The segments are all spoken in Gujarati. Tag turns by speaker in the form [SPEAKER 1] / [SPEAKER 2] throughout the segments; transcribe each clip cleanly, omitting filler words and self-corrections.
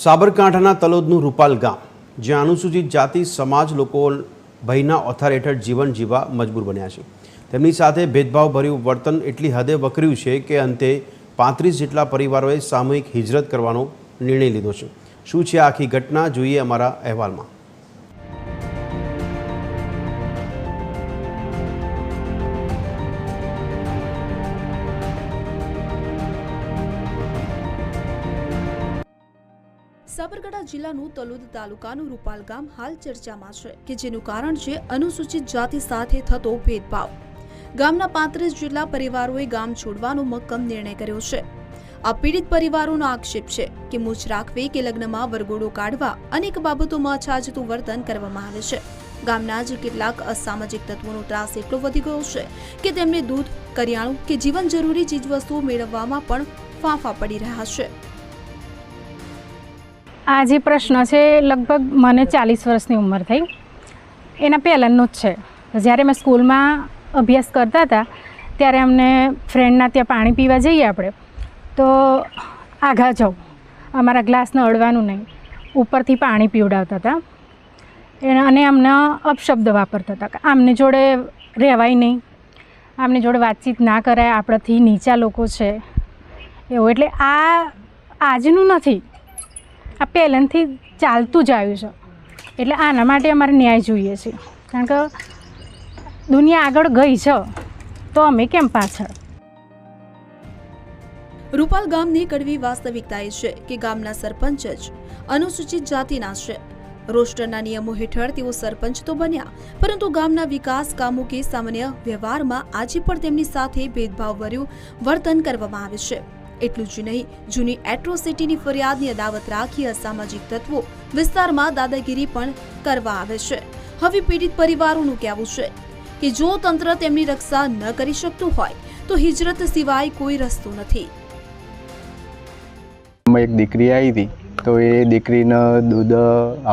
[SPEAKER 1] સાબરકાંઠાના તલોદનું રૂપાલ ગામ, જ્યાં અનુસૂચિત જાતિ સમાજ લોકો ભયના ઓથાર હેઠળ જીવન જીવવા મજબૂર બન્યા છે. તેમની સાથે ભેદભાવભર્યું વર્તન એટલી હદે વકર્યું છે કે અંતે 35 જેટલા પરિવારોએ સામૂહિક હિજરત કરવાનો નિર્ણય લીધો છે. શું છે આખી ઘટના, જોઈએ અમારા અહેવાલમાં.
[SPEAKER 2] સાબરકાંઠા જિલ્લાનું તલોદ તાલુકાનું રૂપાલ ગામ હાલ ચર્ચામાં છે કે જેનું કારણ છે અનુસૂચિત જાતિ સાથે થતો ભેદભાવ. ગામના 35 જેટલા પરિવારોએ ગામ છોડવાનો મક્કમ નિર્ણય કર્યો છે. આ પીડિત પરિવારોનો આક્ષેપ છે કે મૂછ રાખવી કે લગ્નમાં વરઘોડો કાઢવા અનેક બાબતોમાં છાજતું વર્તન કરવામાં આવે છે. ગામના જ કેટલાક અસામાજિક તત્વોનો ત્રાસ એટલો વધી ગયો છે કે તેમને દૂધ, કરિયાણું કે જીવન જરૂરી ચીજવસ્તુઓ મેળવવામાં પણ ફાંફા પડી રહ્યા છે.
[SPEAKER 3] આ જે પ્રશ્ન છે લગભગ મને 40 વર્ષની ઉંમર થઈ એના પહેલાંનો જ છે. જ્યારે મેં સ્કૂલમાં અભ્યાસ કરતા હતા ત્યારે અમને ફ્રેન્ડના ત્યાં પાણી પીવા જઈએ આપણે તો આઘા જાઉં, અમારા ગ્લાસને અડવાનું નહીં, ઉપરથી પાણી પીવડાવતા હતા અને અમને અપશબ્દ વાપરતા હતા કે આમની જોડે રહેવાય નહીં, આમની જોડે વાતચીત ના કરાય, આપણાથી નીચા લોકો છે એવું. એટલે આ આજનું નથી, આ પહેલાંથી ચાલતું જ આવ્યું છે. એટલે આના માટે અમારે ન્યાય જોઈએ છે, કારણ કે દુનિયા આગળ ગઈ છે તો અમે કેમ પાછળ.
[SPEAKER 2] રૂપાલ ગામની કડવી વાસ્તવિકતા એ છે કે ગામના સરપંચ જ અનુસૂચિત જાતિના છે. રોસ્ટરના નિયમો હેઠળ તેઓ સરપંચ તો બન્યા, પરંતુ ગામના વિકાસ કામો કે સામાન્ય વ્યવહારમાં આજે પણ તેમની સાથે ભેદભાવભર્યું વર્તન કરવામાં આવે છે. એટલું જ નહીં, જૂની એટ્રોસિટીની ફરિયાદની અદાવત રાખી અસામાજિક તત્વો વિસ્તારમાં દાદાગીરી પણ કરવા આવે છે. હવે પીડિત પરિવારોનું કહેવું છે કે જો તંત્ર તેમની રક્ષા ન કરી શકતું હોય તો હિજરત સિવાય કોઈ રસ્તો નથી.
[SPEAKER 4] એક દીકરી આવી હતી તો એ દીકરીને દૂધ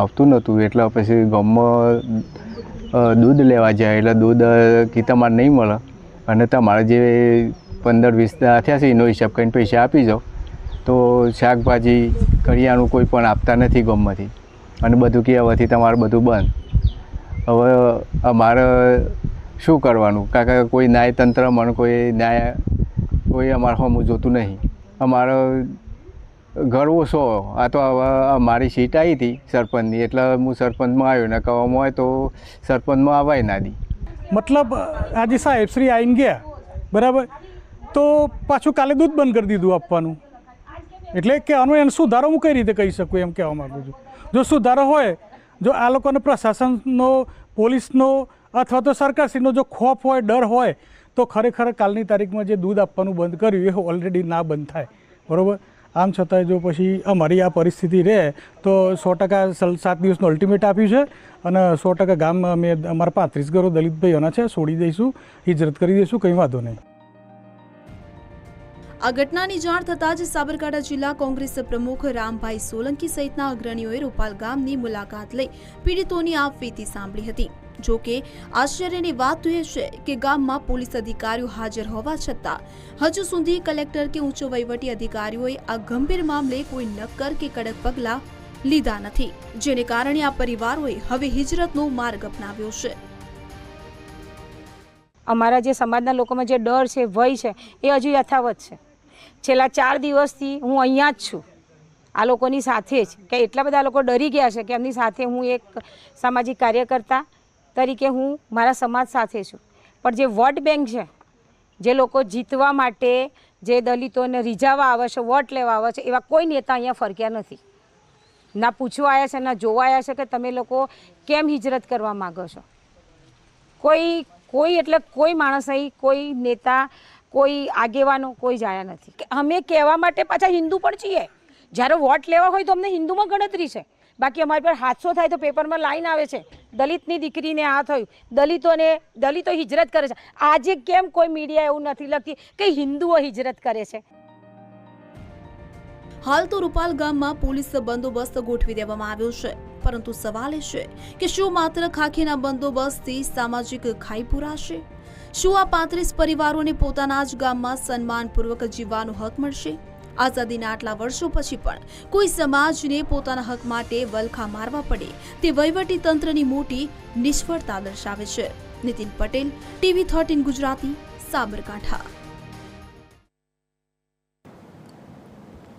[SPEAKER 4] આવતું નહોતું, એટલે પછી ગામમાં દૂધ લેવા જાય એટલે દૂધ કે તમારે નહીં મળે અને તમારે જે 15-20 થયા છે એનો હિસાબ કરીને પૈસા આપી જાઓ. તો શાકભાજી, કરિયાણું કોઈ પણ આપતા નથી ગામમાંથી અને બધું કે હવેથી તમારે બધું બંધ. હવે અમારે શું કરવાનું? કારણ કે કોઈ ન્યાયતંત્ર મને કોઈ અમારે હમું જોતું નહીં. અમારો ઘર ઓછો, આ તો હવે મારી સીટ આવી હતી સરપંચની એટલે હું સરપંચમાં આવ્યો, ને કહેવામાં હોય તો સરપંચમાં આવાય ના દી.
[SPEAKER 5] મતલબ આજે સાહેબ શ્રી આવીને ગયા બરાબર, તો પાછું કાલે દૂધ બંધ કરી દીધું આપવાનું. એટલે કે આનો એનો સુધારો હું કઈ રીતે કહી શકું એમ કહેવા માગું છું. જો સુધારો હોય, જો આ લોકોને પ્રશાસનનો, પોલીસનો અથવા તો સરકારશ્રીનો જો ખોફ હોય, ડર હોય તો ખરેખર કાલની તારીખમાં જે દૂધ આપવાનું બંધ કર્યું એ ઓલરેડી ના બંધ થાય બરાબર. આમ છતાંય જો પછી અમારી આ પરિસ્થિતિ રહે તો 100% 7 દિવસનું અલ્ટિમેટ આપ્યું છે અને 100% ગામ અમે અમારા 35 ઘરો દલિત ભાઈઓના છે, છોડી દઈશું, હિજરત કરી દઈશું, કંઈ વાંધો નહીં.
[SPEAKER 2] આ ઘટનાની જાણ થતાં જ સાબરકાંઠા જિલ્લા કોંગ્રેસ પ્રમુખ રામભાઈ સોલંકી સહિતના અગ્રણીઓએ રૂપાલ ગામની મુલાકાત લઈ પીડિતોની આપવીતી સાંભળી હતી. જો કે આશ્ચર્યની વાત તો એ છે કે ગામમાં પોલીસ અધિકારીઓ હાજર હોવા છતાં હજુ સુધી કલેક્ટર કે ઉચ્ચ વહીવટી અધિકારીઓએ આ ગંભીર મામલે કોઈ નક્કર કે કડક પગલાં લીધા નથી, જેને કારણે આ પરિવારોએ હવે હિજરતનો માર્ગ અપનાવ્યો છે.
[SPEAKER 6] અમારા જે સમાજના લોકોમાં જે ડર છે, ભય છે, એ હજુ યથાવત છે. છેલ્લા 4 દિવસથી હું અહીંયા જ છું આ લોકોની સાથે જ, કે એટલા બધા લોકો ડરી ગયા છે કે એમની સાથે હું એક સામાજિક કાર્યકર્તા તરીકે હું મારા સમાજ સાથે છું. પણ જે વોટ બેંક છે, જે લોકો જીતવા માટે જે દલિતોને રીઝાવા આવે છે, વોટ લેવા આવે છે, એવા કોઈ નેતા અહીંયા ફરક્યા નથી. ના પૂછવા આવ્યા છે, ના જોવા આવ્યા છે કે તમે લોકો કેમ હિજરત કરવા માગો છો. કોઈ એટલે કોઈ માણસ અહીં, કોઈ નેતા, કોઈ આગેવાનો કોઈ જ આવ્યા નથી. અમે કહેવા માટે પાછા હિન્દુ પણ છીએ. જ્યારે વોટ લેવા હોય તો અમને હિન્દુમાં ગણતરી છે, બાકી અમારી પર હાદસો થાય તો પેપરમાં લાઈન આવે છે, દલિતની દીકરીને આ થયું, દલિતો હિજરત કરે છે. આજે કેમ કોઈ મીડિયા એવું નથી લખતી કે હિન્દુઓ હિજરત કરે છે?
[SPEAKER 2] હાલ તો રૂપાલ ગામમાં પોલીસ બંદોબસ્ત ગોઠવી દેવામાં આવ્યો છે, પરંતુ સવાલ એ છે કે શું માત્ર ખાખીના બંદોબસ્તથી સામાજિક ખાઈ પૂરાશે? શું આ 35 પરિવારોને પોતાના જ ગામમાં સન્માનપૂર્વક જીવવાનો હક મળશે? આઝાદીના આટલા વર્ષો પછી પણ કોઈ સમાજને પોતાના હક માટે વલખા મારવા પડે તે વહીવટી તંત્રની મોટી નિષ્ફળતા દર્શાવે છે. નીતિન પટેલ, TV 13 ગુજરાતી, સાબરકાંઠા.